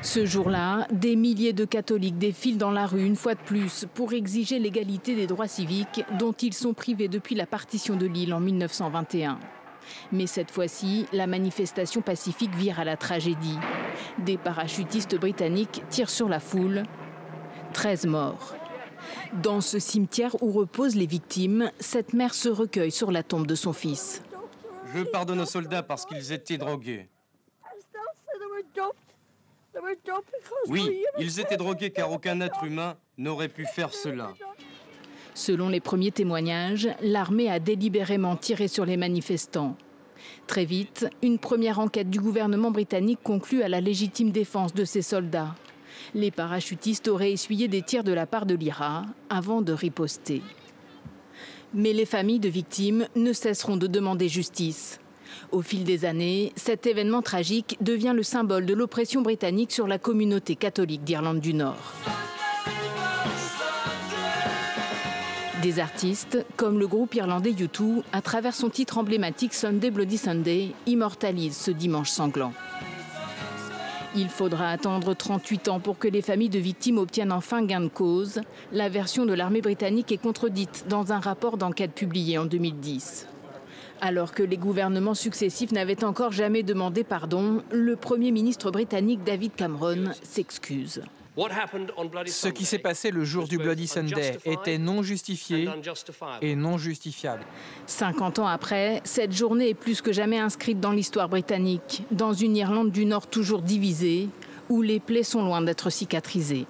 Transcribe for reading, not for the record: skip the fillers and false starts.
Ce jour-là, des milliers de catholiques défilent dans la rue une fois de plus pour exiger l'égalité des droits civiques dont ils sont privés depuis la partition de l'île en 1921. Mais cette fois-ci, la manifestation pacifique vire à la tragédie. Des parachutistes britanniques tirent sur la foule. 13 morts. Dans ce cimetière où reposent les victimes, cette mère se recueille sur la tombe de son fils. Je pardonne aux soldats parce qu'ils étaient drogués. Oui, ils étaient drogués car aucun être humain n'aurait pu faire cela. Selon les premiers témoignages, l'armée a délibérément tiré sur les manifestants. Très vite, une première enquête du gouvernement britannique conclut à la légitime défense de ces soldats. Les parachutistes auraient essuyé des tirs de la part de l'IRA avant de riposter. Mais les familles de victimes ne cesseront de demander justice. Au fil des années, cet événement tragique devient le symbole de l'oppression britannique sur la communauté catholique d'Irlande du Nord. Des artistes, comme le groupe irlandais U2, à travers son titre emblématique Sunday Bloody Sunday, immortalisent ce dimanche sanglant. Il faudra attendre 38 ans pour que les familles de victimes obtiennent enfin gain de cause. La version de l'armée britannique est contredite dans un rapport d'enquête publié en 2010. Alors que les gouvernements successifs n'avaient encore jamais demandé pardon, le Premier ministre britannique David Cameron s'excuse. Ce qui s'est passé le jour du Bloody Sunday était non justifié et non justifiable. 50 ans après, cette journée est plus que jamais inscrite dans l'histoire britannique, dans une Irlande du Nord toujours divisée, où les plaies sont loin d'être cicatrisées.